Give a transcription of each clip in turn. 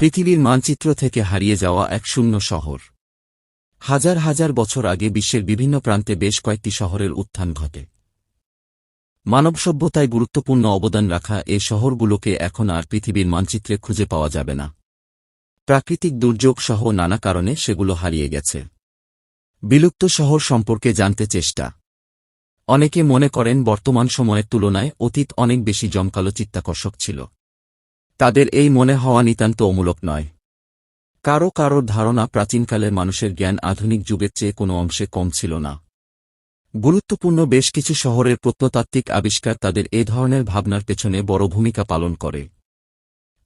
পৃথিবীর মানচিত্র থেকে হারিয়ে যাওয়া এক শূন্য শহর। হাজার হাজার বছর আগে বিশ্বের বিভিন্ন প্রান্তে বেশ কয়েকটি শহরের উত্থান ঘটে। মানব সভ্যতায় গুরুত্বপূর্ণ অবদান রাখা এ শহরগুলোকে এখন আর পৃথিবীর মানচিত্রে খুঁজে পাওয়া যাবে না। প্রাকৃতিক দুর্যোগ সহ নানা কারণে সেগুলো হারিয়ে গেছে। বিলুপ্ত শহর সম্পর্কে জানতে চেষ্টা। অনেকে মনে করেন বর্তমান সময়ের তুলনায় অতীত অনেক বেশি জমকালো চিত্তাকর্ষক ছিল। তাদের এই মনে হওয়া নিতান্ত অমূলক নয়। কারো কারো ধারণা প্রাচীনকালের মানুষের জ্ঞান আধুনিক যুগের চেয়ে কোনো অংশে কম ছিল না। গুরুত্বপূর্ণ বেশ কিছু শহরের প্রত্নতাত্ত্বিক আবিষ্কার তাদের এ ধরনের ভাবনার পেছনে বড় ভূমিকা পালন করে।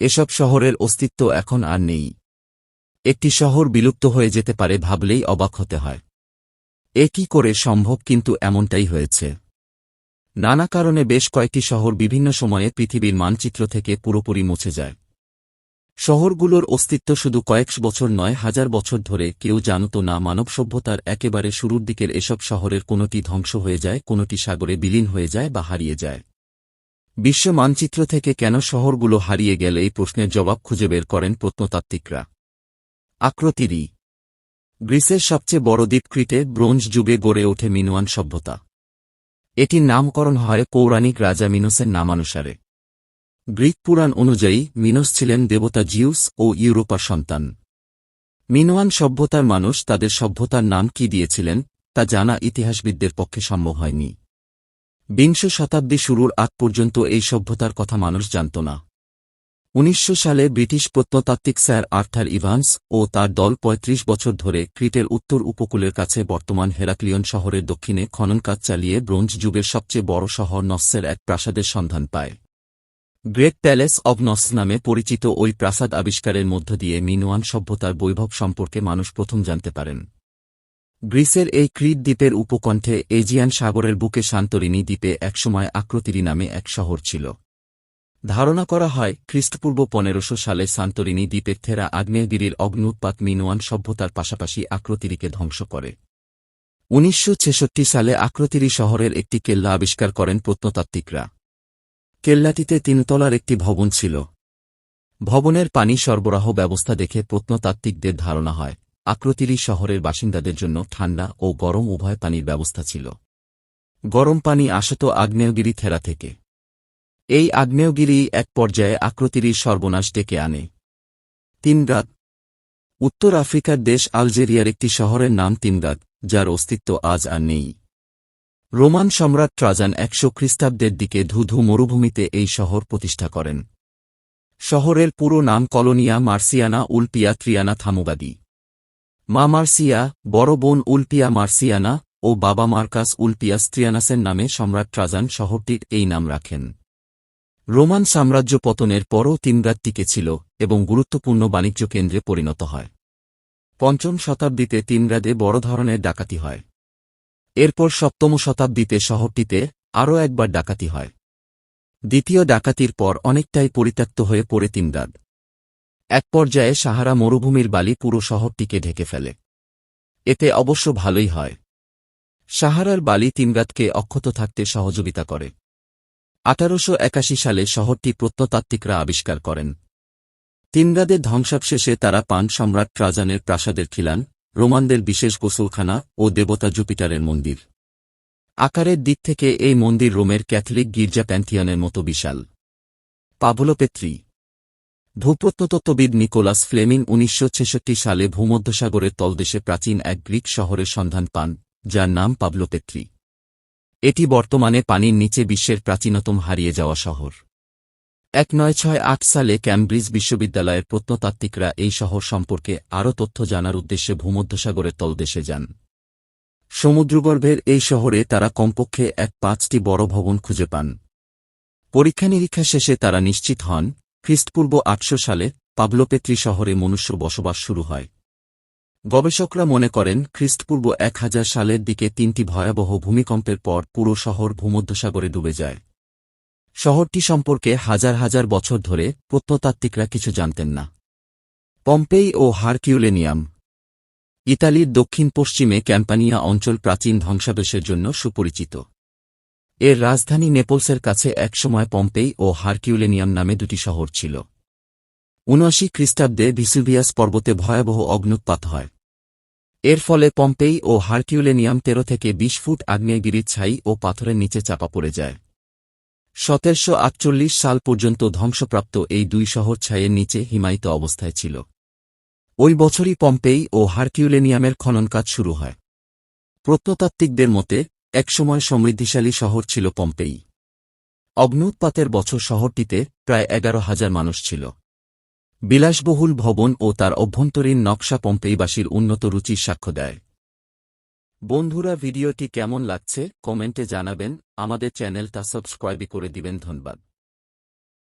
এসব শহরের অস্তিত্ব এখন আর নেই। একটি শহর বিলুপ্ত হয়ে যেতে পারে ভাবলেই অবাক হতে হয়। এ কি করে সম্ভব, কিন্তু এমনটাই হয়েছে। নানা কারণে বেশ কয়েকটি শহর বিভিন্ন সময়ে পৃথিবীর মানচিত্র থেকে পুরোপুরি মুছে যায়। শহরগুলোর অস্তিত্ব শুধু কয়েক বছর নয়, হাজার বছর ধরে কেউ জানত না। মানব সভ্যতার একেবারে শুরুর দিকের এসব শহরের কোনোটি ধ্বংস হয়ে যায়, কোনোটি সাগরে বিলীন হয়ে যায় বা হারিয়ে যায়। বিশ্ব মানচিত্র থেকে কেন শহরগুলো হারিয়ে গেল, এই প্রশ্নের জবাব খুঁজে বের করেন প্রত্নতাত্ত্বিকরা। আক্রোতিরি। গ্রিসের সবচেয়ে বড় দ্বীপ ক্রিটে ব্রোঞ্জ যুগে গড়ে ওঠে মিনোয়ান সভ্যতা। এটির নামকরণ হয় পৌরাণিক রাজা মিনোসের নামানুসারে। গ্রিক পুরাণ অনুযায়ী মিনোস ছিলেন দেবতা জিউস ও ইউরোপার সন্তান। মিনোয়ান সভ্যতার মানুষ তাদের সভ্যতার নাম কি দিয়েছিলেন তা জানা ইতিহাসবিদদের পক্ষে সম্ভব হয়নি। বিংশ শতাব্দী শুরুর আগ পর্যন্ত এই সভ্যতার কথা মানুষ জানত না। 1900 সালে ব্রিটিশ প্রত্নতাত্ত্বিক স্যার আর্থার ইভান্স ও তার দল ৩৫ বছর ধরে ক্রিটের উত্তর উপকূলের কাছে বর্তমান হেরাক্লিয়ন শহরের দক্ষিণে খননকাজ চালিয়ে ব্রোঞ্জ যুগের সবচেয়ে বড় শহর নসসের এক প্রাসাদের সন্ধান পায়। গ্রেট প্যালেস অব নস নামে পরিচিত ওই প্রাসাদ আবিষ্কারের মধ্য দিয়ে মিনোয়ান সভ্যতার বৈভব সম্পর্কে মানুষ প্রথম জানতে পারেন। গ্রিসের এই ক্রিট দ্বীপের উপকণ্ঠে এজিয়ান সাগরের বুকে সান্তরিনী দ্বীপে একসময় আক্রোতিরি নামে এক শহর ছিল। ধারণা করা হয় খ্রিস্টপূর্ব 1500 সালে সান্তরিনী দ্বীপের থেরা আগ্নেয়গিরির অগ্ন্যুৎপাত মিনোয়ান সভ্যতার পাশাপাশি আক্রোতিরিকে ধ্বংস করে। 1966 সালে আক্রোতিরি শহরের একটি কেল্লা আবিষ্কার করেন প্রত্নতাত্ত্বিকরা। কেল্লাটিতে 3 তলার একটি ভবন ছিল। ভবনের পানি সরবরাহ ব্যবস্থা দেখে প্রত্নতাত্ত্বিকদের ধারণা হয় আক্রোতিরি শহরের বাসিন্দাদের জন্য ঠান্ডা ও গরম উভয় পানির ব্যবস্থা ছিল। গরম পানি আসত আগ্নেয়গিরি থেরা থেকে। এই আগ্নেয়গিরি এক পর্যায়ে আক্রোতিরির সর্বনাশ ডেকে আনে। তিমরাত। উত্তর আফ্রিকার দেশ আলজেরিয়ার একটি শহরের নাম তিমরাত, যার অস্তিত্ব আজ আর নেই। রোমান সম্রাট ট্রাজান 100 খ্রিস্টাব্দের দিকে ধুধু মরুভূমিতে এই শহর প্রতিষ্ঠা করেন। শহরের পুরো নাম কলোনিয়া মার্সিয়ানা উলপিয়া ত্রিয়ানা থামুবাদি। মা মার্সিয়া, বড় বোন উলপিয়া মার্সিয়ানা ও বাবা মার্কাস উলপিয়াস ত্রিয়ানাসের নামে সম্রাট ট্রাজান শহরটির এই নাম রাখেন। রোমান সাম্রাজ্য পতনের পরও তিমরাত টিকেছিল এবং গুরুত্বপূর্ণ বাণিজ্য কেন্দ্রে পরিণত হয়। 5ম শতাব্দীতে তিমরাদে বড় ধরনের ডাকাতি হয়। এরপর 7ম শতাব্দীতে শহরটিতে আরও একবার ডাকাতি হয়। দ্বিতীয় ডাকাতির পর অনেকটাই পরিত্যক্ত হয়ে পড়ে তিমরাদ। এক পর্যায়ে সাহারা মরুভূমির বালি পুরো শহরটিকে ঢেকে ফেলে। এতে অবশ্য ভালোই হয়। সাহারার বালি তিমরাদকে অক্ষত থাকতে সহযোগিতা করে। 1881 সালে শহরটি প্রত্নতাত্ত্বিকরা আবিষ্কার করেন। তিমরাদের ধ্বংসাবশেষে তারা পান সম্রাট ট্রাজানের প্রাসাদের খিলান, রোমানদের বিশেষ গোসলখানা ও দেবতা জুপিটারের মন্দির। আকারের দিক থেকে এই মন্দির রোমের ক্যাথলিক গির্জা প্যান্থিয়নের মতো বিশাল। পাভলোপেত্রি। ভূপ্রত্নতত্ত্ববিদ নিকোলাস ফ্লেমিং 1966 সালে ভূমধ্যসাগরের তলদেশে প্রাচীন এক গ্রিক শহরের সন্ধান পান, যার নাম পাভলোপেত্রি। এটি বর্তমানে পানির নিচে বিশ্বের প্রাচীনতম হারিয়ে যাওয়া শহর। 1968 সালে ক্যামব্রিজ বিশ্ববিদ্যালয়ের প্রত্নতাত্ত্বিকরা এই শহর সম্পর্কে আরও তথ্য জানার উদ্দেশ্যে ভূমধ্যসাগরের তলদেশে যান। সমুদ্রগর্ভের এই শহরে তারা কমপক্ষে 5টি বড় ভবন খুঁজে পান। পরীক্ষা নিরীক্ষা শেষে তারা নিশ্চিত হন খ্রিস্টপূর্ব 800 সালে পাভলোপেত্রি শহরে মনুষ্য বসবাস শুরু হয়। গবেষকরা মনে করেন খ্রিস্টপূর্ব 1000 সালের দিকে 3টি ভয়াবহ ভূমিকম্পের পর পুরো শহর ভূমধ্যসাগরে ডুবে যায়। শহরটি সম্পর্কে হাজার হাজার বছর ধরে প্রত্নতাত্ত্বিকরা কিছু জানতেন না। পম্পেই ও হারকিউলেনিয়াম। ইতালির দক্ষিণ পশ্চিমে ক্যাম্পানিয়া অঞ্চল প্রাচীন ধ্বংসাবশেষের জন্য সুপরিচিত। এর রাজধানী নেপলসের কাছে একসময় পম্পেই ও হারকিউলেনিয়াম নামে 2টি শহর ছিল। ৭৯ খ্রিস্টাব্দে ভিসুভিয়াস পর্বতে ভয়াবহ অগ্ন্যুৎপাত হয়। এর ফলে পম্পেই ও হারকিউলেনিয়াম ১৩ থেকে ২০ ফুট আগ্নেয়গিরির ছাই ও পাথরের নিচে চাপা পড়ে যায়। ১৭৪৮ সাল পর্যন্ত ধ্বংসপ্রাপ্ত এই দুই শহর ছাইয়ের নিচে হিমায়িত অবস্থায় ছিল। ওই বছরই পম্পেই ও হারকিউলেনিয়ামের খনন কাজ শুরু হয়। প্রত্নতাত্ত্বিকদের মতে একসময় সমৃদ্ধিশালী শহর ছিল পম্পেই। অগ্ন্যুৎপাতের বছর শহরটিতে প্রায় ১১,০০০ মানুষ ছিল। বিলাসবহুল ভবন ও তার অভ্যন্তরীণ নকশা পম্পেইবাসীর উন্নত রুচির সাক্ষ্য দেয়। বন্ধুরা, ভিডিওটি কেমন লাগছে কমেন্টে জানাবেন, আমাদের চ্যানেলটা সাবস্ক্রাইব করে দিবেন। ধন্যবাদ।